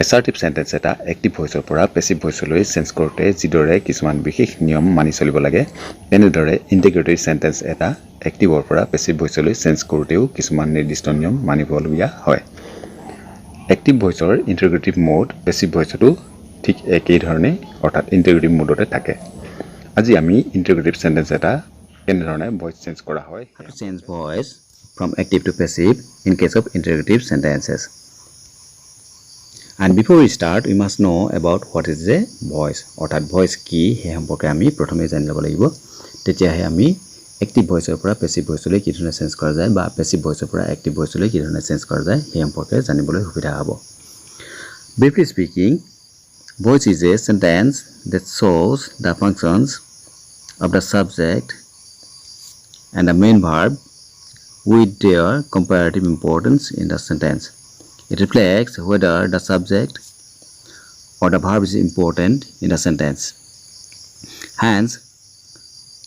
Assertive sentence এটা active voiceৰ পৰা passive voiceলৈ change কৰোঁতে যিদৰে কিছুমান বিশেষ নিয়ম মানি চলিব লাগে তেনেদৰে ইন্টিগ্ৰেটিভ sentence এটা activeৰ পৰা passive voiceলৈ চেঞ্জ কৰোঁতেও কিছুমান নিৰ্দিষ্ট নিয়ম মানিবলগীয়া হয় active voiceৰ ইন্টিগ্ৰেটিভ মোড passive voiceটো ঠিক একেই ধৰণে অৰ্থাৎ ইন্টিগ্ৰেটিভ মোডতে থাকে আজি আমি ইন্টিগ্ৰেটিভ sentence এটা কেনেধৰণে ভয়েস চেঞ্জ কৰা হয় change voice from active to passive in case of integrative sentences. And before we start, we must know about what is a voice. অৰ্থাৎ voice কি হে সম্পৰ্কে আমি প্ৰথমে জানি ল'ব লাগিব তেতিয়াহে আমি active voiceৰ পৰা passive voiceলৈ কি ধৰণে চেঞ্জ কৰা যায় বা passive voiceৰ পৰা active voiceলৈ কি ধৰণে চেঞ্জ কৰা যায় হে সম্পৰ্কে জানিবলৈ সুবিধা হ'ব Briefly speaking, voice is a sentence that shows the functions of the subject and the main verb with their comparative importance in the sentence. It reflects whether the subject or the verb is important in the sentence. Hence,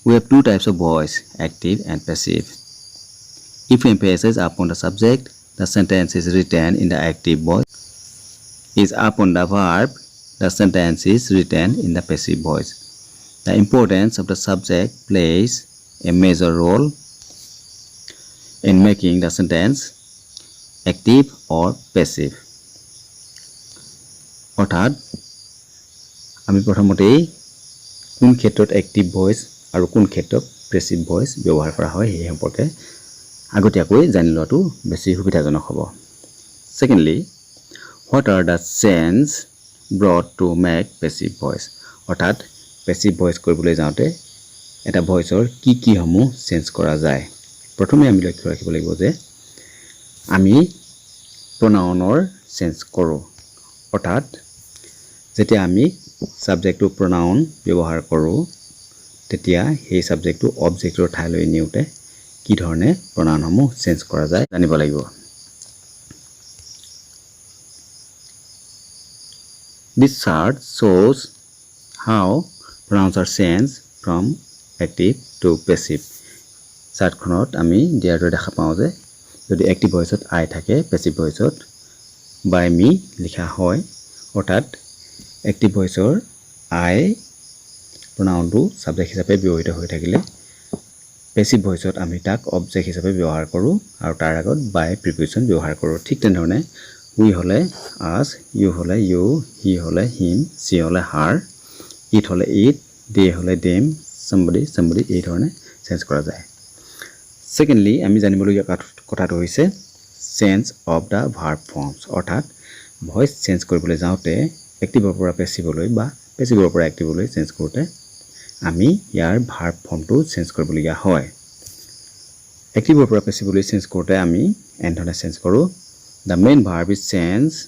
we have two types of voice, active and passive. If emphasis upon the subject, the sentence is written in the active voice. Is upon the verb, the sentence is written in the passive voice. The importance of the subject plays a major role in making the sentence active or passive. অৰ্থাৎ আমি প্ৰথমতেই কোন ক্ষেত্ৰত active voice আৰু কোন ক্ষেত্ৰত passive voice ব্যৱহাৰ কৰা হয় এই সম্পৰ্কে আগতীয়াকৈ জানি লোৱাটো বেছি সুবিধাজনক হ'ব Secondly, what are the changes brought to make passive voice? অৰ্থাৎ passive voice কৰিবলৈ যাওঁতে এটা ভয়েসৰ কি সমূহ চেঞ্জ কৰা যায় প্ৰথমে আমি লক্ষ্য ৰাখিব লাগিব যে আমি pronounৰ চেঞ্জ কৰোঁ অৰ্থাৎ যেতিয়া আমি সাবজেক্টটো pronoun ব্যৱহাৰ কৰোঁ তেতিয়া সেই সাবজেক্টটো অবজেক্টৰ ঠাইলৈ নিউতে কি ধৰণে pronoun সমূহ চেঞ্জ কৰা যায় জানিব লাগিব This chart shows how pronouns are changed from active to passive চাৰ্টখনত আমি দিয়াৰ দৰে দেখা পাওঁ যে যদি active voiceত I থাকে passive voiceত by me লিখা হয় অৰ্থাৎ active voiceৰ I pronounটো subject হিচাপে ব্যৱহৃত হৈ থাকিলে passive voiceত আমি তাক object হিচাপে ব্যৱহাৰ কৰোঁ আৰু তাৰ আগত by preposition ব্যৱহাৰ কৰোঁ ঠিক তেনেধৰণে we হলে us you হলে you he হলে him she হলে her it হলে it they হলে them somebody এই ধৰণে চেঞ্জ কৰা যায় Secondly, আমি জানিবলগীয়া কথাটো হৈছে change of the verb forms অৰ্থাৎ ভয়েস চেঞ্জ কৰিবলৈ যাওঁতে এক্টিভৰ পৰা পেছিভলৈ বা পেছিভৰ পৰা এক্টিভলৈ চেঞ্জ কৰোঁতে আমি ইয়াৰ ভাৰ্ব ফৰ্মটো চেঞ্জ কৰিবলগীয়া হয় এক্টিভৰ পৰা পেছিভলৈ চেঞ্জ কৰোঁতে আমি এনধৰণে চেঞ্জ কৰোঁ the main verb is changed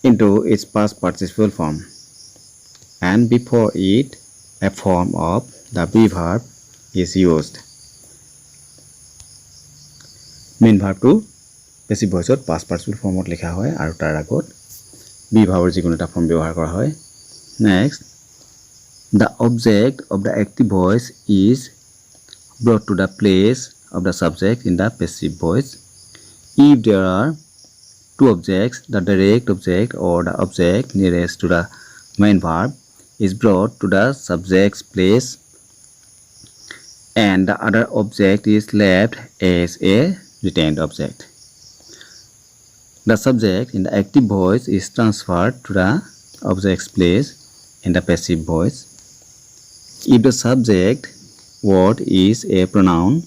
into its past participle form and before it a form of the be verb is used. Main verb to passive voice past participle form লিখা হয় আৰু তাৰ আগত be verb যিকোনো এটা form ব্যৱহাৰ কৰা হয় Next, the object of the active voice is brought to the place of the subject in the passive voice. If there are two objects, the direct object or the object nearest to the main verb is brought to the subject's place and the other object is left as a retained object. The subject in the active voice is transferred to the object's place in the passive voice. If the subject word is a pronoun,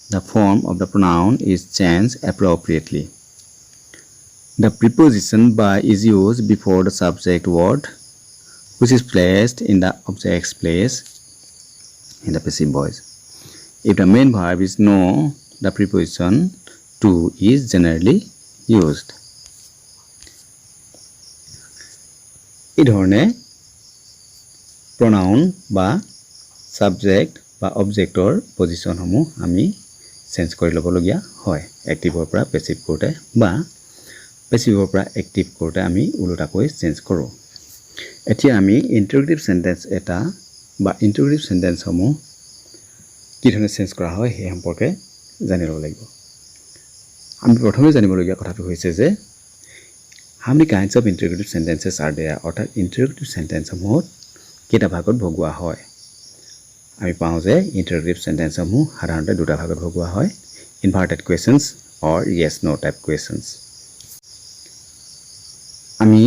the form of the pronoun is changed appropriately. The preposition by is used before the subject word, which is placed in the object's place in the passive voice. If the main verb is no, the preposition to is generally used. এই ধৰণে pronoun বা subject বা objectৰ position সমূহ আমি change কৰি ল'বলগীয়া হয় এক্টিভৰ পৰা পেছিভ কৰোঁতে বা পেছিভৰ পৰা এক্টিভ কৰোঁতে আমি উলটাকৈ চেঞ্জ কৰোঁ এতিয়া আমি ইন্টিগ্ৰেটিভ সেন্টেন্স এটা বা ইন্টিগ্ৰেটিভ সেন্টেন্স সমূহ কি ধৰণে চেঞ্জ কৰা হয় সেই সম্পৰ্কে জানি ল'ব লাগিব আমি প্ৰথমে জানিবলগীয়া কথাটো হৈছে যে How many kinds of interrogative sentences are there? অৰ্থাৎ interrogative sentence সমূহত কেইটা ভাগত ভগোৱা হয় আমি পাওঁ যে interrogative sentence সমূহ সাধাৰণতে দুটা ভাগত ভগোৱা হয় inverted questions or yes no type questions আমি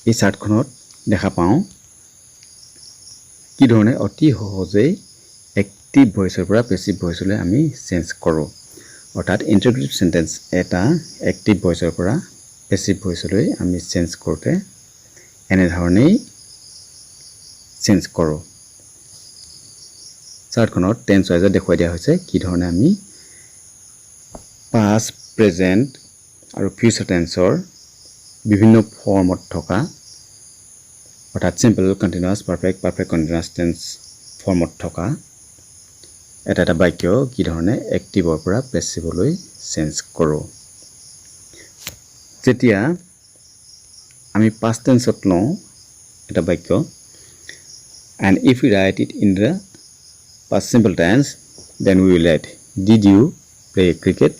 এই চাৰ্টখনত দেখা পাওঁ কি ধৰণে অতি সহজে active voice পৰা passive voice লৈ আমি চেঞ্জ কৰোঁ অৰ্থাৎ interrogative sentence এটা active voice পৰা passive voice লৈ আমি চেঞ্জ কৰোঁতে এনে ধৰণেই চেঞ্জ কৰোঁ চাৰ্টখনত টেন্স ওয়াইজত দেখুৱাই দিয়া হৈছে কি ধৰণে আমি past present আৰু future tenseৰ বিভিন্ন ফৰ্মত থকা অৰ্থাৎ simple continuous perfect continuous tense ফৰ্মত থকা এটা বাক্য কি ধৰণে এক্টিভৰ পৰা পেছিভলৈ চেঞ্জ কৰোঁ যেতিয়া আমি past tenseত লওঁ এটা বাক্য and if we write it in the past simple tense then we will write did you play cricket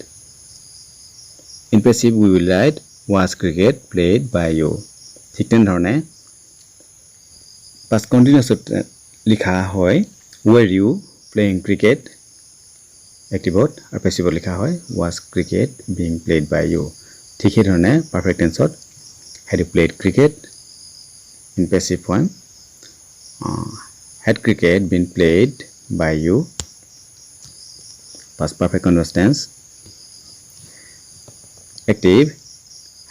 in passive we will write was cricket played by you ঠিক তেনেধৰণে past continuous লিখা হয় were you playing cricket active আৰু passive লিখা হয় was cricket being played by you ঠিক এই ধৰণে perfect tense had you played cricket in passive form had cricket been played by you past perfect continuous tense active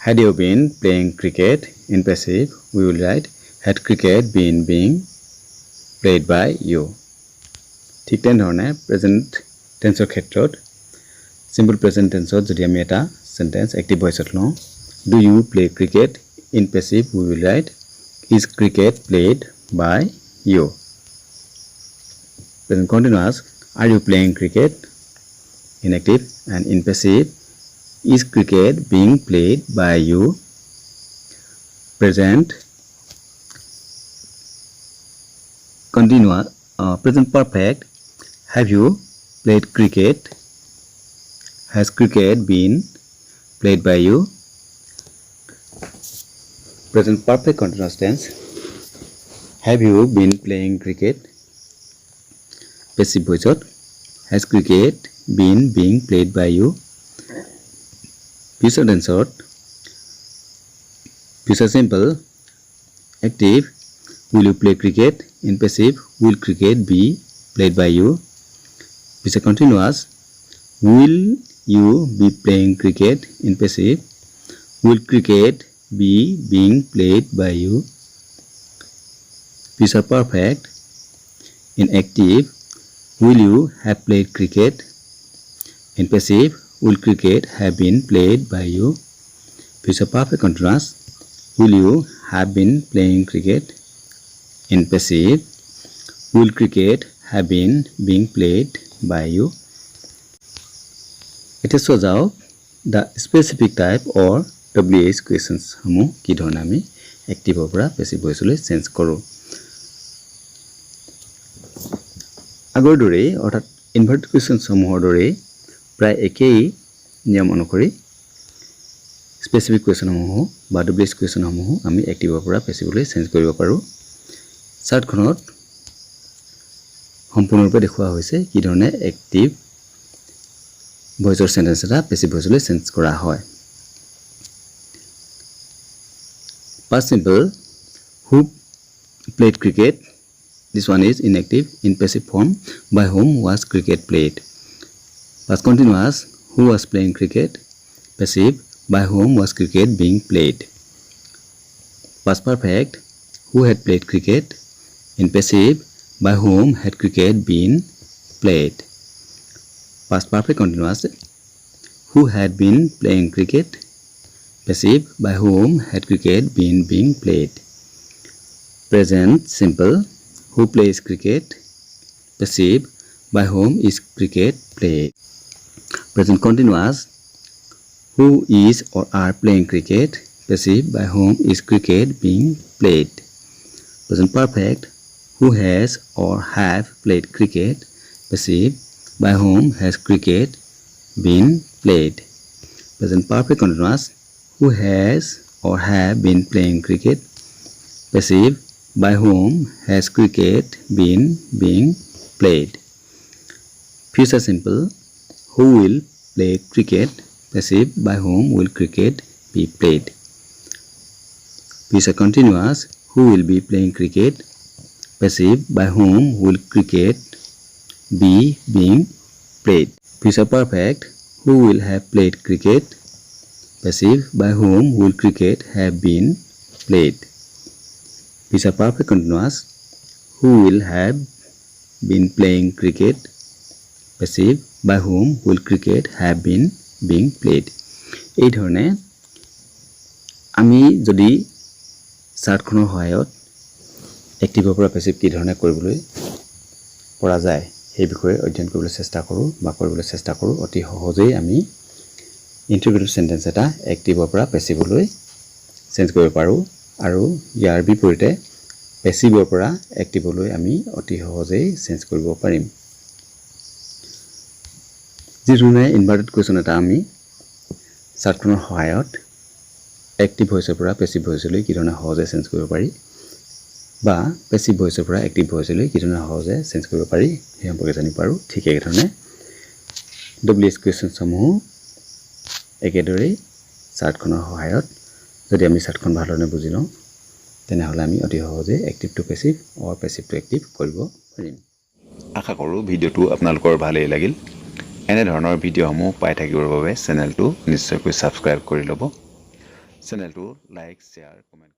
had you been playing cricket in passive we will write had cricket been being played by you ঠিক তেনেধৰণে present tenseৰ ক্ষেত্ৰত simple present tenseত যদি আমি এটা sentence active voiceত লওঁ do you play cricket in passive we will write is cricket played by you present continuous are you playing cricket in active and in passive is cricket being played by you present continuous present perfect have you played cricket has cricket been played by you present perfect continuous tense have you been playing cricket passive voice has cricket been being played by you future tense future simple active will you play cricket in passive will cricket be played by you future continuous will you be playing cricket in passive will cricket be being played by you future perfect in active will you have played cricket in passive will cricket have been played by you future perfect continuous will you have been playing cricket in passive will cricket have been being played by you এতিয়া চোৱা যাওক the specific type or WH questions সমূহ কি ধৰণে আমি এক্টিভৰ পৰা passive ভইচলৈ change কৰোঁ আগৰ দৰে অৰ্থাৎ ইনভাৰ্টেড কুৱেশ্যন সমূহৰ দৰে প্ৰায় একেই নিয়ম অনুসৰি স্পেচিফিক কুৱেশ্যন সমূহ বা WH কুৱেশ্যন সমূহ আমি এক্টিভৰ পৰা পেছিভলৈ চেঞ্জ কৰিব পাৰোঁ চাৰ্টখনত সম্পূৰ্ণৰূপে দেখুওৱা হৈছে কি ধৰণে এক্টিভ ভইচৰ সেন্টেন্স এটা পেছিভ ভইচলৈ চেঞ্জ কৰা হয় past simple who played cricket this one is inactive in passive form by whom was cricket played past continuous who was playing cricket passive by whom was cricket being played past perfect who had played cricket in passive by whom had cricket been played past perfect continuous who had been playing cricket passive by whom had cricket been being played present simple who plays cricket passive by whom is cricket played present continuous who is or are playing cricket passive by whom is cricket being played present perfect who has or have played cricket passive by whom has cricket been played present perfect continuous who has or have been playing cricket. Passive, by whom has cricket been being played. Future simple, who will play cricket. Passive, by whom will cricket be played. Future continuous, who will be playing cricket. Passive, by whom will cricket be being played. Future perfect, who will have played cricket. Passive, by whom will cricket have been played. Future perfect continuous, who will have been playing cricket. Passive, by whom will cricket have been being played. এই ধৰণে আমি যদি চাৰ্টখনৰ সহায়ত এক্টিভৰ পৰা passive কি ধৰণে কৰিবলৈ পৰা যায় সেই বিষয়ে অধ্যয়ন কৰিবলৈ চেষ্টা কৰোঁ অতি সহজেই আমি ইন্টিগ্ৰেটেড সেন্টেন্স এটা এক্টিভৰ পৰা পেছিভলৈ চেঞ্জ কৰিব পাৰোঁ আৰু ইয়াৰ বিপৰীতে পেছিভৰ পৰা এক্টিভলৈ আমি অতি সহজেই চেঞ্জ কৰিব পাৰিম যিধৰণে ইনভাৰ্টেড কোৱেশ্চন এটা আমি চাৰ্টখনৰ সহায়ত এক্টিভ ভয়েসৰ পৰা পেছিভ ভয়েসলৈ কি ধৰণে সহজে চেঞ্জ কৰিব পাৰি বা পেছিভ ভয়েসৰ পৰা এক্টিভ ভয়েসলৈ কি ধৰণে সহজে চেঞ্জ কৰিব পাৰি সেই সম্পৰ্কে জানিব পাৰোঁ ঠিক এই ধৰণে ডব্লিউএছ কোৱেশ্চন সমূহ একেদৰে চাৰ্টখনৰ সহায়ত যদি আমি চাৰ্টখন ভালদৰে বুজি লওঁ তেনেহলে আমি অতি সহজে এক্টিভ টু পেছিভ অৰ পেছিভ টু এক্টিভ কৰিব পাৰিম আশা কৰোঁ ভিডিঅ'টো আপোনালোকৰ ভালেই লাগিল এনে ধৰণৰ ভিডিঅ'সমূহ পাই থাকিবৰ বাবে চেনেলটো নিশ্চয়কৈ সাবস্ক্ৰাইব কৰি ল'ব চেনেলটো লাইক শেয়াৰ কমেন্ট